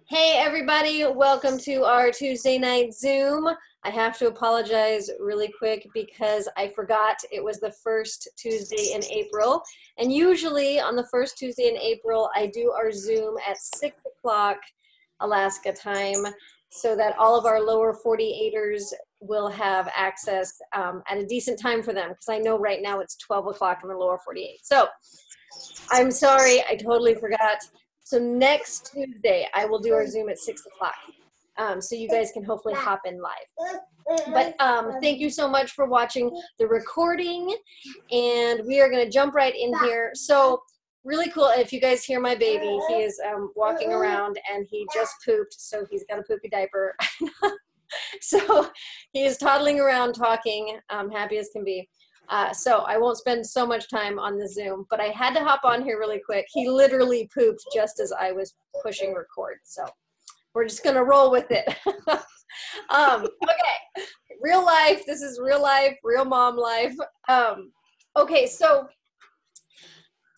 Hey everybody, welcome to our Tuesday night Zoom. I have to apologize really quick because I forgot it was the first Tuesday in April. And usually on the first Tuesday in April, I do our Zoom at 6 o'clock Alaska time so that all of our lower 48ers will have access at a decent time for them, because I know right now it's 12 o'clock in the lower 48. So I'm sorry, I totally forgot. So next Tuesday, I will do our Zoom at 6 o'clock. So you guys can hopefully hop in live. But thank you so much for watching the recording. And we are going to jump right in here. So really cool. If you guys hear my baby, he is walking around and he just pooped. So he's got a poopy diaper. So he is toddling around talking, happy as can be. So I won't spend so much time on the Zoom, but I had to hop on here really quick. He literally pooped just as I was pushing record. So we're just going to roll with it. Okay. Real life. This is real life, real mom life. Okay. So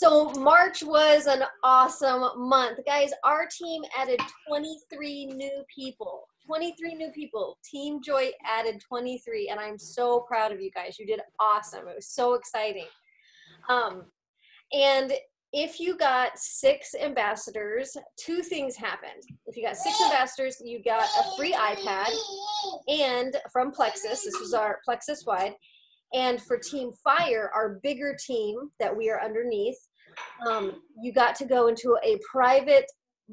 March was an awesome month. Guys, our team added 23 new people. 23 new people. Team Joy added 23, and I'm so proud of you guys. You did awesome. It was so exciting. And if you got 6 ambassadors, 2 things happened. If you got 6 ambassadors, you got a free iPad and from Plexus. This was our Plexus wide. And for Team Fire, our bigger team that we are underneath, you got to go into a private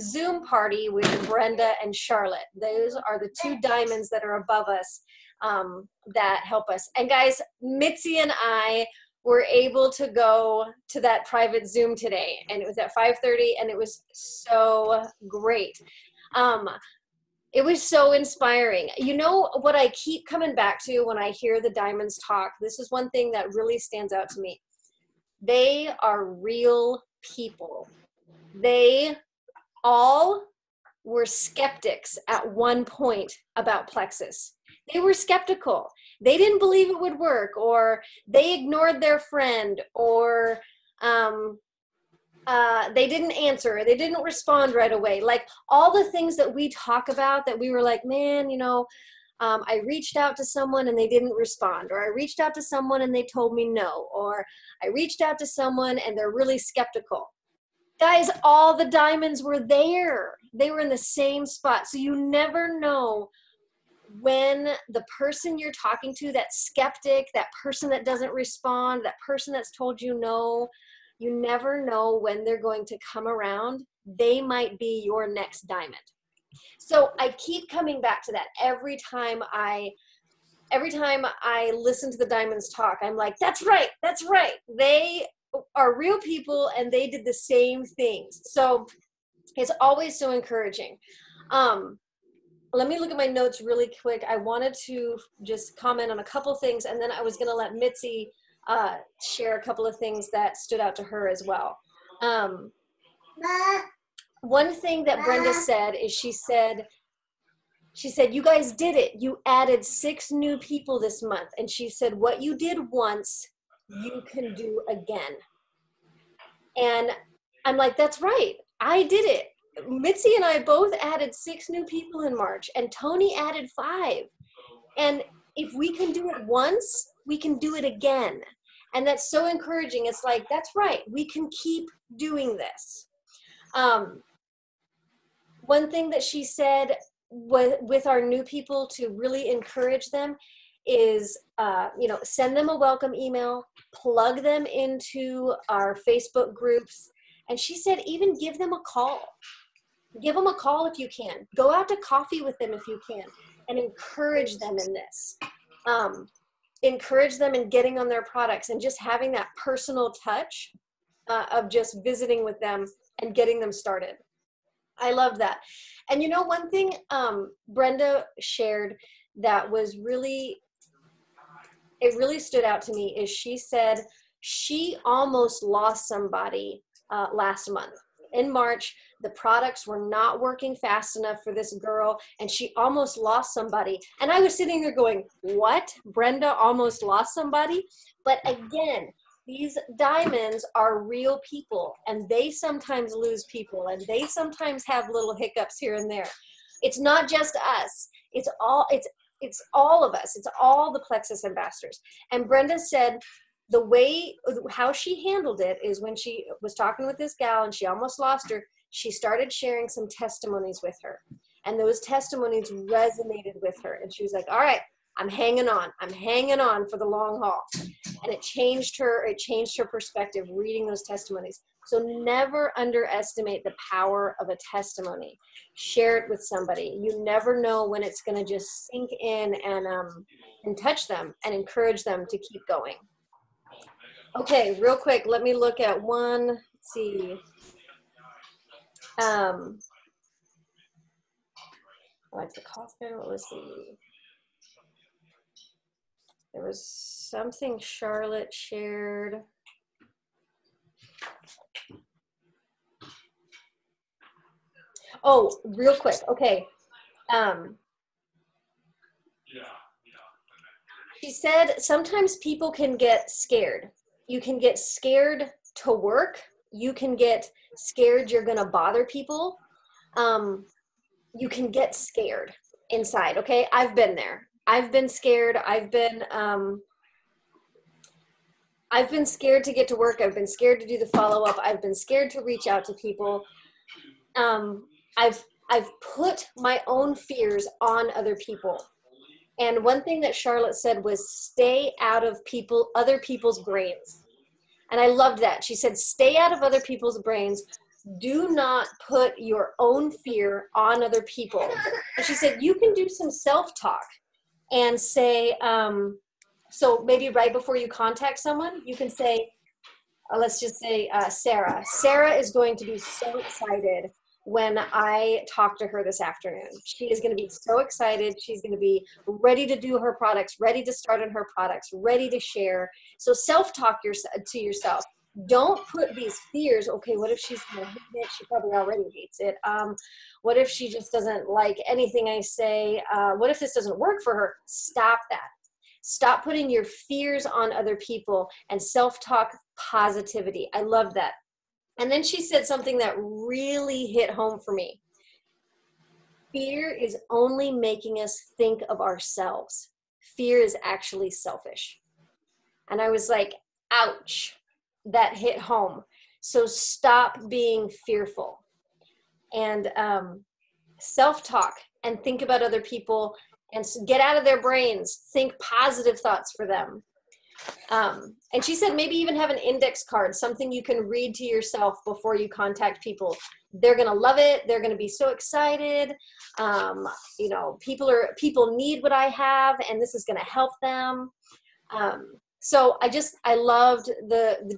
Zoom party with Brenda and Charlotte. Those are the 2 diamonds that are above us that help us. And guys, Mitzi and I were able to go to that private Zoom today, and it was at 5:30, and it was so great. It was so inspiring. You know what I keep coming back to when I hear the diamonds talk? This is one thing that really stands out to me. They are real people. They all were skeptics at one point about Plexus. They were skeptical. They didn't believe it would work, or they ignored their friend, or they didn't answer, they didn't respond right away. Like all the things that we talk about that we were like, man, you know, I reached out to someone and they didn't respond, or I reached out to someone and they told me no, or I reached out to someone and they're really skeptical. Guys, all the diamonds were there. They were in the same spot. So you never know when the person you're talking to, that skeptic, that person that doesn't respond, that person that's told you no, you never know when they're going to come around. They might be your next diamond. So I keep coming back to that every time I listen to the diamonds talk. I'm like, that's right, that's right. They are real people and they did the same things. So it's always so encouraging. Let me look at my notes really quick. I wanted to just comment on a couple things, and then I was going to let Mitzi share a couple of things that stood out to her as well. One thing that Brenda said is she said, you guys did it. You added 6 new people this month. And she said, what you did once, you can do again. And I'm like, that's right. I did it. Mitzi and I both added 6 new people in March, and Tony added 5. And if we can do it once, we can do it again. And that's so encouraging. It's like, that's right. We can keep doing this. One thing that she said with our new people to really encourage them is, send them a welcome email, plug them into our Facebook groups. And she said, even give them a call. Give them a call if you can. Go out to coffee with them if you can, and encourage them in this. Encourage them in getting on their products and just having that personal touch of just visiting with them and getting them started. I love that. And you know, one thing Brenda shared that was really stood out to me is she said she almost lost somebody last month. In March, the products were not working fast enough for this girl, and she almost lost somebody. And I was sitting there going, what? Brenda almost lost somebody? But again, these diamonds are real people, and they sometimes lose people, and they sometimes have little hiccups here and there. It's not just us. It's all of us. It's all the Plexus ambassadors. And Brenda said the way, how she handled it is when she was talking with this gal and she almost lost her, she started sharing some testimonies with her. And those testimonies resonated with her. And she was like, all right, I'm hanging on. I'm hanging on for the long haul. And it changed her perspective reading those testimonies. So never underestimate the power of a testimony. Share it with somebody. You never know when it's going to just sink in and touch them and encourage them to keep going. Okay, real quick, let me look at one. Let's see. Like the Costco, what was there was something Charlotte shared. Oh, real quick. Okay. She said sometimes people can get scared. You can get scared to work. You can get scared you're going to bother people. You can get scared inside. Okay. I've been there. I've been scared. I've been scared to get to work. I've been scared to do the follow-up. I've been scared to reach out to people. I've put my own fears on other people. And one thing that Charlotte said was stay out of other people's brains. And I loved that. She said, stay out of other people's brains. Do not put your own fear on other people. And she said, you can do some self-talk and say, so maybe right before you contact someone, you can say, let's just say Sarah. Sarah is going to be so excited when I talk to her this afternoon. She is going to be so excited. She's going to be ready to do her products, ready to start on her products, ready to share. So self-talk to yourself. Don't put these fears, okay, what if she's going to hate it? She probably already hates it. What if she just doesn't like anything I say? What if this doesn't work for her? Stop that. Stop putting your fears on other people and self-talk positivity. I love that. And then she said something that really hit home for me. Fear is only making us think of ourselves. Fear is actually selfish. And I was like, ouch, that hit home. So stop being fearful and self-talk and think about other people and get out of their brains. Think positive thoughts for them. And she said maybe even have an index card, something you can read to yourself before you contact people. They're going to love it. They're going to be so excited. You know, people need what I have, and this is going to help them. So I loved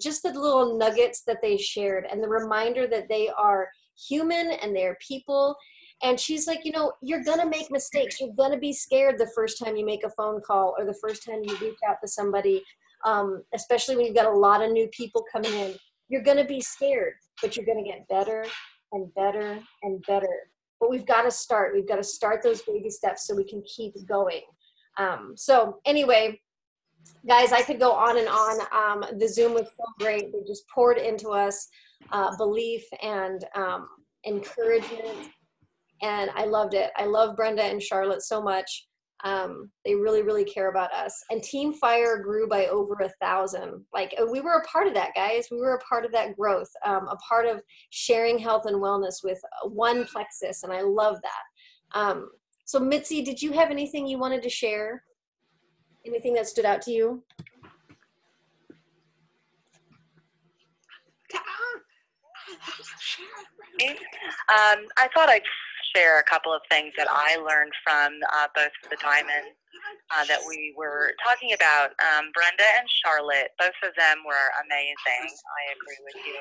just the little nuggets that they shared and the reminder that they are human and they're people. And she's like, you know, you're going to make mistakes. You're going to be scared the first time you make a phone call or the first time you reach out to somebody, especially when you've got a lot of new people coming in. You're going to be scared, but you're going to get better and better and better. But we've got to start. We've got to start those baby steps so we can keep going. So anyway, guys, I could go on and on. The Zoom was so great. They just poured into us belief and encouragement. And I loved it. I love Brenda and Charlotte so much. They really, really care about us. And Team Fire grew by over 1,000. Like, we were a part of that, guys. We were a part of that growth, a part of sharing health and wellness with one plexus. And I love that. So Mitzi, did you have anything you wanted to share? Anything that stood out to you? I thought I'd share a couple of things that I learned from both of the diamonds that we were talking about. Brenda and Charlotte, both of them were amazing. I agree with you.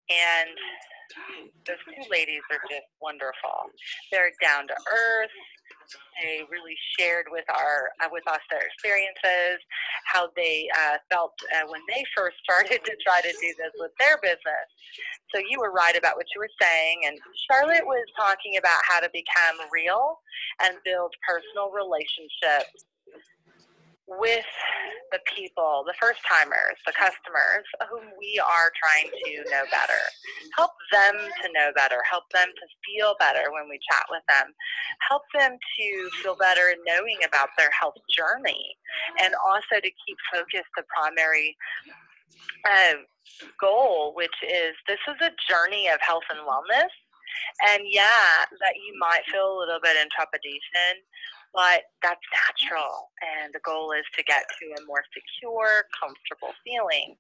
And those two ladies are just wonderful. They're down to earth. They really shared with us their experiences, how they felt when they first started to try to do this with their business. So you were right about what you were saying. And Charlotte was talking about how to become real and build personal relationships with the people, the first timers, the customers whom we are trying to know better. Help them to know better. Help them to feel better when we chat with them. Help them to feel better in knowing about their health journey, and also to keep focused the primary goal, which is this is a journey of health and wellness. And yeah, that you might feel a little bit in trepidation, but that's natural. And the goal is to get to a more secure, comfortable feeling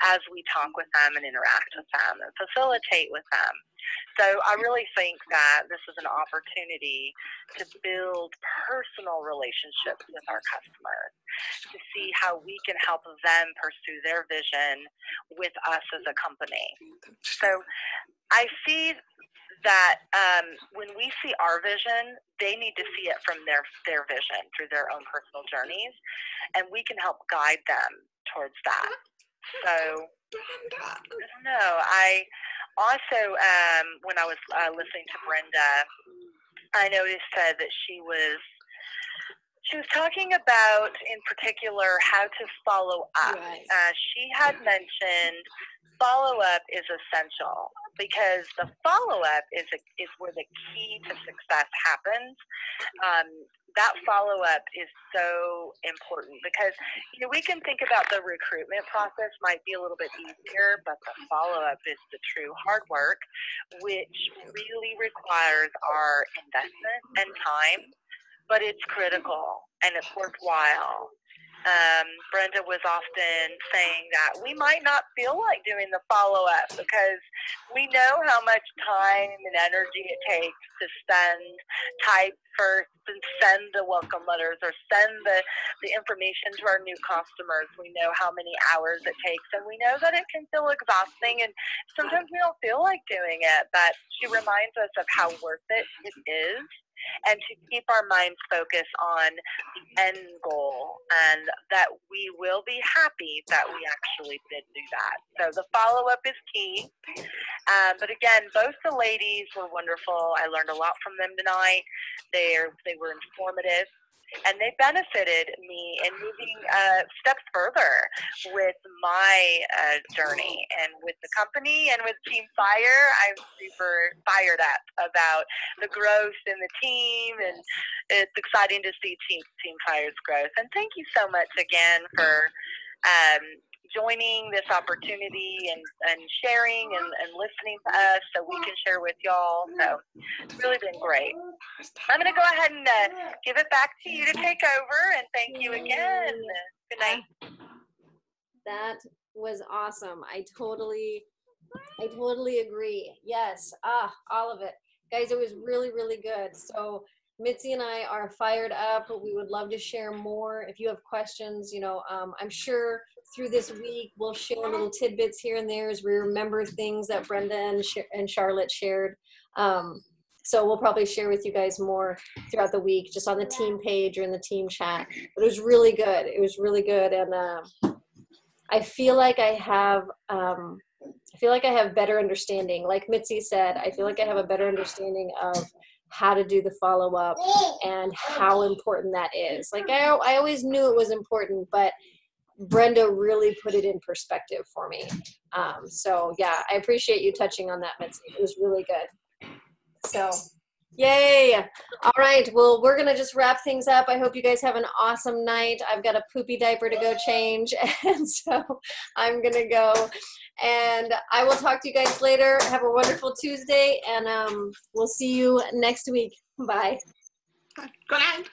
as we talk with them and interact with them and facilitate with them. So I really think that this is an opportunity to build personal relationships with our customers, to see how we can help them pursue their vision with us as a company. So I see that when we see our vision, they need to see it from their vision through their own personal journeys, and we can help guide them towards that. So, I don't know. I also, when I was listening to Brenda, I noticed that she was talking about, in particular, how to follow up. Right. She had mentioned follow-up is essential, because the follow-up is where the key to success happens. That follow-up is so important, because we can think about the recruitment process might be a little bit easier, but the follow-up is the true hard work, which really requires our investment and time, but it's critical and it's worthwhile. Brenda was often saying that we might not feel like doing the follow-up because we know how much time and energy it takes to type first and send the welcome letters or send the information to our new customers. We know how many hours it takes, and we know that it can feel exhausting, and sometimes we don't feel like doing it, but she reminds us of how worth it is, and to keep our minds focused on the end goal, and that we will be happy that we actually did do that. So the follow-up is key. But again, both the ladies were wonderful. I learned a lot from them tonight. They were informative, and they benefited me in moving steps further with my journey and with the company and with Team Fire. I'm super fired up about the growth in the team, and it's exciting to see Team Fire's growth. And thank you so much again for joining this opportunity and sharing and listening to us so we can share with y'all. So it's really been great. I'm going to go ahead and give it back to you to take over, and thank you again. Good night. That was awesome. I totally agree. Yes. All of it. Guys, it was really, really good. So Mitzi and I are fired up. We would love to share more. If you have questions, I'm sure through this week we'll share little tidbits here and there as we remember things that Brenda and Charlotte shared. So we'll probably share with you guys more throughout the week, just on the team page or in the team chat. But it was really good. It was really good, and I feel like I have better understanding. Like Mitzi said, I feel like I have a better understanding of how to do the follow-up and how important that is. Like I always knew it was important, but Brenda really put it in perspective for me. So yeah, I appreciate you touching on that, Mitzi. It was really good. So yay. All right, well, we're gonna just wrap things up. I hope you guys have an awesome night. I've got a poopy diaper to go change, and so I'm gonna go, and I will talk to you guys later. Have a wonderful Tuesday, and we'll see you next week. Bye. Good night.